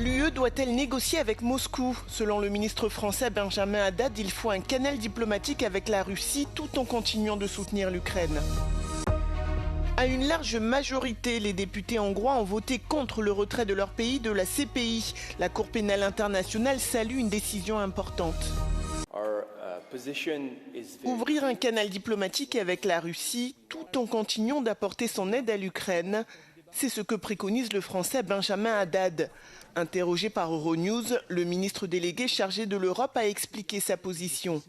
L'UE doit-elle négocier avec Moscou? Selon le ministre français Benjamin Haddad, il faut un canal diplomatique avec la Russie tout en continuant de soutenir l'Ukraine. À une large majorité, les députés hongrois ont voté contre le retrait de leur pays de la CPI. La Cour pénale internationale salue une décision importante. Ouvrir un canal diplomatique avec la Russie tout en continuant d'apporter son aide à l'Ukraine, c'est ce que préconise le français Benjamin Haddad. Interrogé par Euronews, le ministre délégué chargé de l'Europe a expliqué sa position.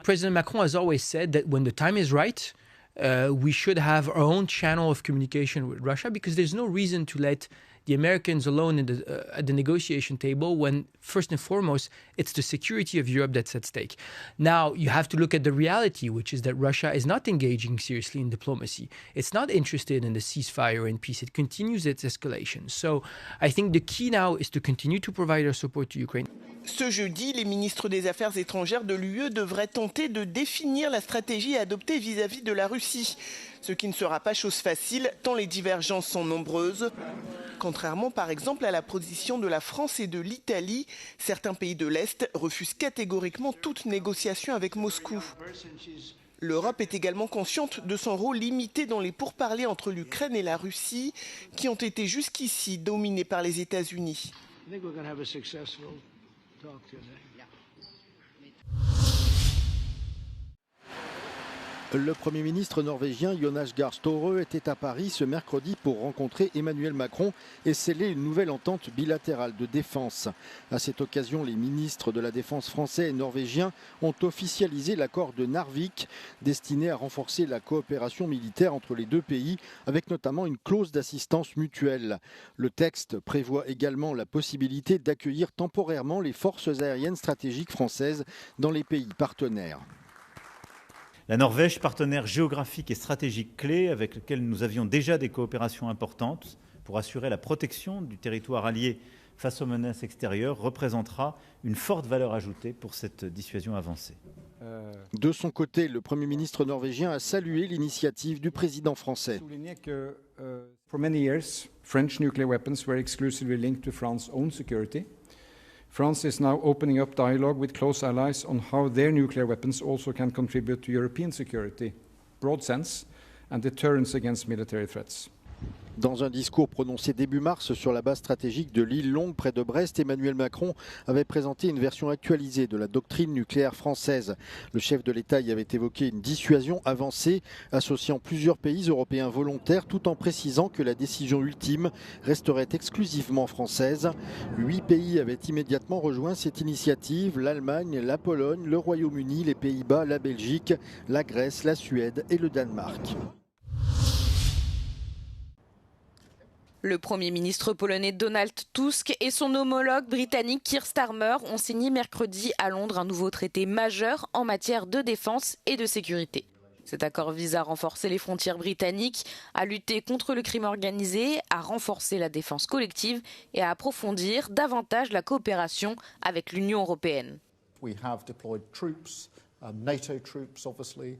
President Macron has always said that when the time is right, we should have our own channel of communication with Russia because there's no reason to let the Americans alone at the negotiation table when, first and foremost, it's the security of Europe that's at stake. Now, you have to look at the reality, which is that Russia is not engaging seriously in diplomacy. It's not interested in the ceasefire and peace. It continues its escalation. So I think the key now is to continue to provide our support to Ukraine. Ce jeudi, les ministres des Affaires étrangères de l'UE devraient tenter de définir la stratégie à adopter vis-à-vis de la Russie. Ce qui ne sera pas chose facile, tant les divergences sont nombreuses. Contrairement par exemple à la position de la France et de l'Italie, certains pays de l'Est refusent catégoriquement toute négociation avec Moscou. L'Europe est également consciente de son rôle limité dans les pourparlers entre l'Ukraine et la Russie, qui ont été jusqu'ici dominés par les États-Unis. Le Premier ministre norvégien Jonas Gahr Støre était à Paris ce mercredi pour rencontrer Emmanuel Macron et sceller une nouvelle entente bilatérale de défense. À cette occasion, les ministres de la Défense français et norvégiens ont officialisé l'accord de Narvik, destiné à renforcer la coopération militaire entre les deux pays, avec notamment une clause d'assistance mutuelle. Le texte prévoit également la possibilité d'accueillir temporairement les forces aériennes stratégiques françaises dans les pays partenaires. La Norvège, partenaire géographique et stratégique clé avec lequel nous avions déjà des coopérations importantes pour assurer la protection du territoire allié face aux menaces extérieures, représentera une forte valeur ajoutée pour cette dissuasion avancée. De son côté, le Premier ministre norvégien a salué l'initiative du président français. For many years, French nuclear weapons were exclusively linked to France's own security. France is now opening up dialogue with close allies on how their nuclear weapons also can contribute to European security, broad sense, and deterrence against military threats. Dans un discours prononcé début mars sur la base stratégique de l'île Longue près de Brest, Emmanuel Macron avait présenté une version actualisée de la doctrine nucléaire française. Le chef de l'État y avait évoqué une dissuasion avancée associant plusieurs pays européens volontaires tout en précisant que la décision ultime resterait exclusivement française. 8 pays avaient immédiatement rejoint cette initiative: l'Allemagne, la Pologne, le Royaume-Uni, les Pays-Bas, la Belgique, la Grèce, la Suède et le Danemark. Le Premier ministre polonais Donald Tusk et son homologue britannique Keir Starmer ont signé mercredi à Londres un nouveau traité majeur en matière de défense et de sécurité. Cet accord vise à renforcer les frontières britanniques, à lutter contre le crime organisé, à renforcer la défense collective et à approfondir davantage la coopération avec l'Union européenne. We have deployed troops, NATO troops obviously.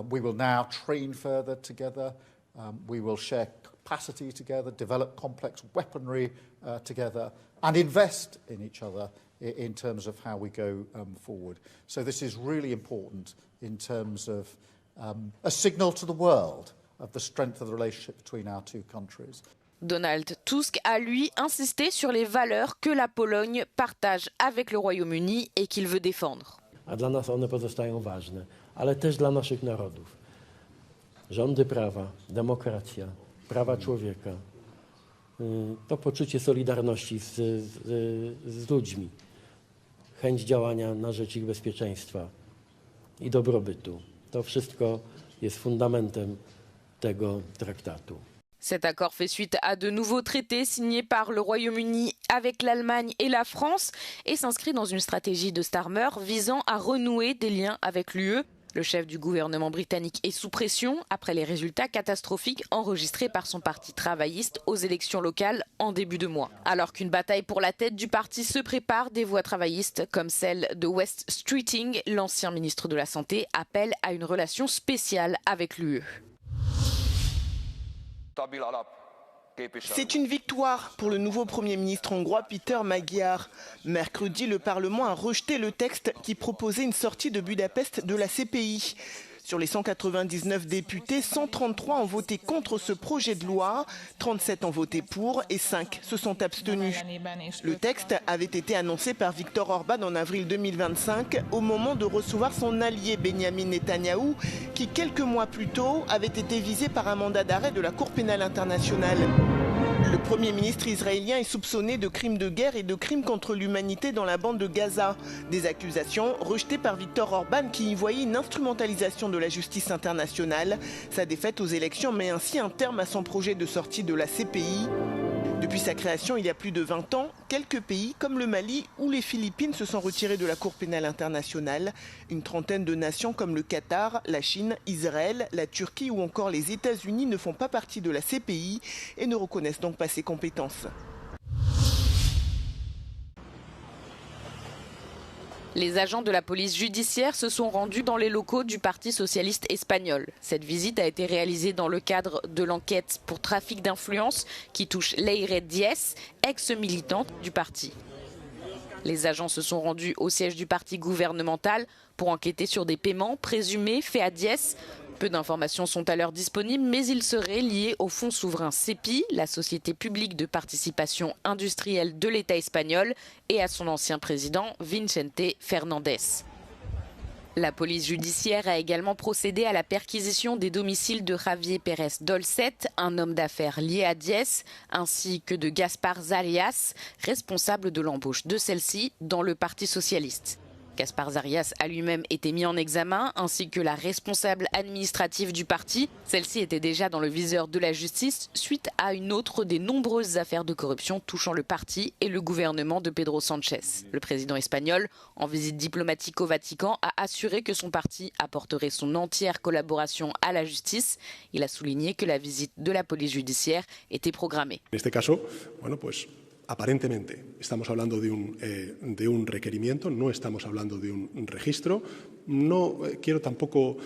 We will now train further together. We will share capacity together, develop complex weaponry together, and invest in each other in terms of how we go forward. So this is really important in terms of a signal to the world of the strength of the relationship between our two countries. Donald Tusk a, lui, insisté sur les valeurs que la Pologne partage avec le Royaume-Uni et qu'il veut défendre. A dla nas one pozostają ważne, ale też dla naszych narodów. Rządy prawa, demokracja, prawa człowieka, to poczucie solidarności z ludźmi, chęć działania na rzecz ich bezpieczeństwa i dobrobytu. To wszystko jest fundamentem tego traktatu. Cet accord fait suite à de nouveaux traités signés par le Royaume-Uni avec l'Allemagne et la France et s'inscrit dans une stratégie de Starmer visant à renouer des liens avec l'UE. Le chef du gouvernement britannique est sous pression après les résultats catastrophiques enregistrés par son parti travailliste aux élections locales en début de mois. Alors qu'une bataille pour la tête du parti se prépare, des voix travaillistes comme celle de Wes Streeting, l'ancien ministre de la Santé, appellent à une relation spéciale avec l'UE. C'est une victoire pour le nouveau Premier ministre hongrois Peter Magyar. Mercredi, le Parlement a rejeté le texte qui proposait une sortie de Budapest de la CPI. Sur les 199 députés, 133 ont voté contre ce projet de loi, 37 ont voté pour et 5 se sont abstenus. Le texte avait été annoncé par Viktor Orban en avril 2025 au moment de recevoir son allié Benyamin Netanyahou qui quelques mois plus tôt avait été visé par un mandat d'arrêt de la Cour pénale internationale. Le Premier ministre israélien est soupçonné de crimes de guerre et de crimes contre l'humanité dans la bande de Gaza. Des accusations rejetées par Viktor Orban qui y voyait une instrumentalisation de la justice internationale. Sa défaite aux élections met ainsi un terme à son projet de sortie de la CPI. Depuis sa création il y a plus de 20 ans, quelques pays comme le Mali ou les Philippines se sont retirés de la Cour pénale internationale. Une trentaine de nations comme le Qatar, la Chine, Israël, la Turquie ou encore les États-Unis ne font pas partie de la CPI et ne reconnaissent donc pas ses compétences. Les agents de la police judiciaire se sont rendus dans les locaux du Parti socialiste espagnol. Cette visite a été réalisée dans le cadre de l'enquête pour trafic d'influence qui touche Leire Diez, ex-militante du parti. Les agents se sont rendus au siège du parti gouvernemental pour enquêter sur des paiements présumés faits à Diez. Peu d'informations sont à l'heure disponibles, mais ils seraient liés au fonds souverain CEPI, la société publique de participation industrielle de l'État espagnol, et à son ancien président Vicente Fernandez. La police judiciaire a également procédé à la perquisition des domiciles de Javier Pérez Dolcet, un homme d'affaires lié à Diez, ainsi que de Gaspar Zarias, responsable de l'embauche de celle-ci dans le Parti socialiste. Gaspar Zarias a lui-même été mis en examen, ainsi que la responsable administrative du parti. Celle-ci était déjà dans le viseur de la justice suite à une autre des nombreuses affaires de corruption touchant le parti et le gouvernement de Pedro Sánchez. Le président espagnol, en visite diplomatique au Vatican, a assuré que son parti apporterait son entière collaboration à la justice. Il a souligné que la visite de la police judiciaire était programmée. En este caso, aparentemente estamos hablando de un requerimiento, no estamos hablando de un registro. No quiero tampoco,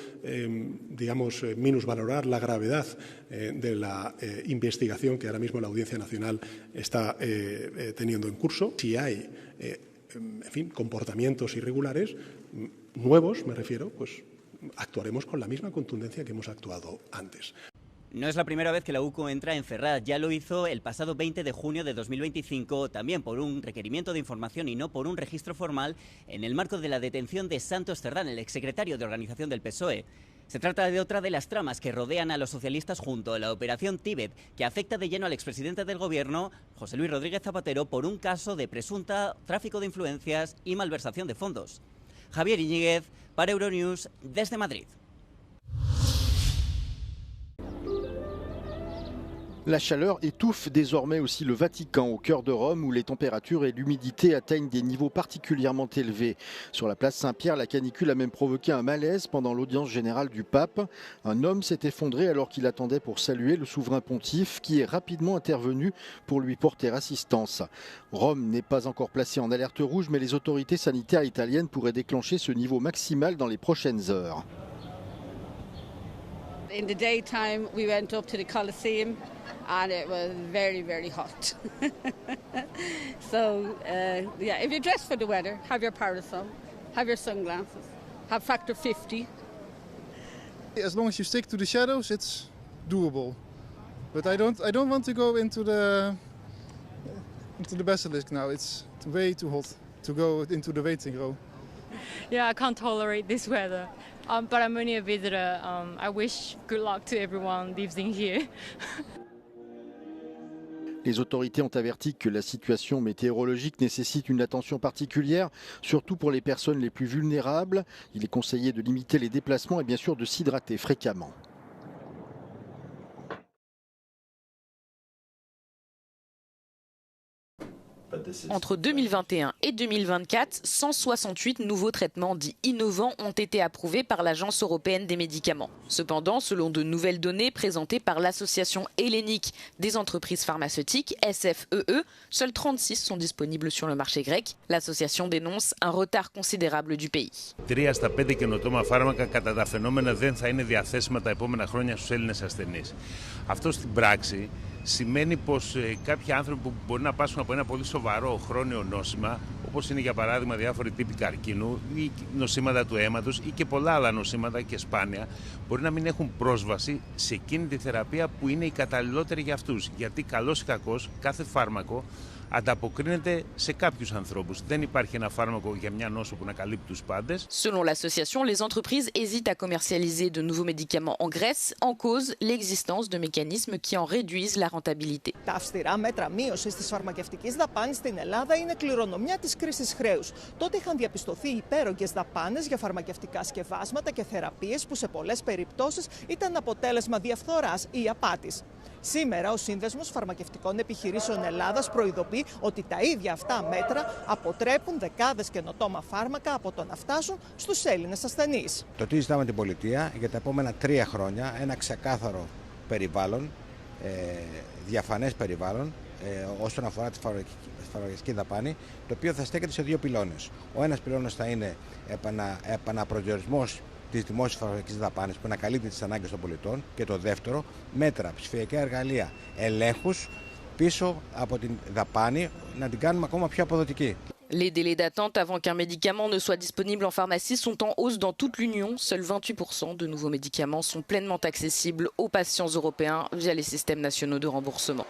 minusvalorar la gravedad de la investigación que ahora mismo la Audiencia Nacional está teniendo en curso. Si hay, comportamientos irregulares, nuevos, me refiero, pues actuaremos con la misma contundencia que hemos actuado antes. No es la primera vez que la UCO entra en Ferraz, ya lo hizo el pasado 20 de junio de 2025, también por un requerimiento de información y no por un registro formal, en el marco de la detención de Santos Cerdán, el exsecretario de organización del PSOE. Se trata de otra de las tramas que rodean a los socialistas junto a la Operación Tíbet, que afecta de lleno al expresidente del gobierno, José Luis Rodríguez Zapatero, por un caso de presunta tráfico de influencias y malversación de fondos. Javier Iñiguez, para Euronews, desde Madrid. La chaleur étouffe désormais aussi le Vatican, au cœur de Rome, où les températures et l'humidité atteignent des niveaux particulièrement élevés. Sur la place Saint-Pierre, la canicule a même provoqué un malaise pendant l'audience générale du pape. Un homme s'est effondré alors qu'il attendait pour saluer le souverain pontife, qui est rapidement intervenu pour lui porter assistance. Rome n'est pas encore placée en alerte rouge, mais les autorités sanitaires italiennes pourraient déclencher ce niveau maximal dans les prochaines heures. In the daytime, we went up to the Colosseum and it was very, very hot. So, if you dress for the weather, have your parasol, have your sunglasses, have factor 50. As long as you stick to the shadows, it's doable. But I don't want to go into the basilisk now. It's way too hot to go into the waiting row. Yeah, I can't tolerate this weather. But I'm only a visitor. I wish good luck to everyone living here. Les autorités ont averti que la situation météorologique nécessite une attention particulière, surtout pour les personnes les plus vulnérables. Il est conseillé de limiter les déplacements et bien sûr de s'hydrater fréquemment. Entre 2021 et 2024, 168 nouveaux traitements dits innovants ont été approuvés par l'Agence européenne des médicaments. Cependant, selon de nouvelles données présentées par l'Association hellénique des entreprises pharmaceutiques, SFEE, seuls 36 sont disponibles sur le marché grec. L'association dénonce un retard considérable du pays. 3 στα 5 καινοτόμα φάρμακα κατά τα φαινόμενα δεν θα είναι διαθέσιμα τα επόμενα χρόνια στους Έλληνες ασθενείς. Αυτό στην πράξη σημαίνει πως κάποιοι άνθρωποι που μπορεί να πάσχουν από ένα πολύ σοβαρό χρόνιο νόσημα, όπως είναι για παράδειγμα διάφοροι τύποι καρκίνου ή νοσήματα του αίματος ή και πολλά άλλα νοσήματα και σπάνια, μπορεί να μην έχουν πρόσβαση σε εκείνη τη θεραπεία που είναι η καταλληλότερη για αυτούς. Γιατί καλώς ή κακώς κάθε φάρμακο ανταποκρίνεται σε κάποιους ανθρώπους. Δεν υπάρχει ένα φάρμακο για μια νόσο που να καλύπτει τους πάντες. Selon l'association, les entreprises hésitent à commercialiser de nouveaux médicaments en Grèce en cause l'existence de mécanismes qui en réduisent la rentabilité. Τα αυστηρά μέτρα μείωσης της φαρμακευτικής δαπάνης στην Ελλάδα είναι κληρονομιά της κρίσης χρέους. Τότε είχαν διαπιστωθεί υπέρογγες δαπάνες για φαρμακευτικά σκευάσματα και θεραπείες που σε πολλές περιπτώσεις ήταν αποτέλεσμα διαφθοράς ή απάτης. Σήμερα, ο Σύνδεσμος Φαρμακευτικών Επιχειρήσεων Ελλάδας προειδοποιεί ότι τα ίδια αυτά μέτρα αποτρέπουν δεκάδες καινοτόμα φάρμακα από το να φτάσουν στους Έλληνες ασθενείς. Το τι ζητάμε την πολιτεία για τα επόμενα 3 χρόνια, ένα ξεκάθαρο περιβάλλον, διαφανές περιβάλλον, όσον αφορά τη φαρμακευτική δαπάνη, το οποίο θα στέκεται σε 2 πυλώνες. Ο ένας πυλώνας θα είναι επαναπροσδιορισμός της δημόσιας φαρμακευτικής δαπάνης που να καλύπτει τις ανάγκες των πολιτών, και το δεύτερο, μέτρα, ψηφιακά εργαλεία, ελέγχους πίσω από την δαπάνη, να την κάνουμε ακόμα πιο αποδοτική. Les délais d'attente avant qu'un médicament ne soit disponible en pharmacie sont en hausse dans toute l'Union. Seuls 28% de nouveaux médicaments sont pleinement accessibles aux patients européens via les systèmes nationaux de remboursement.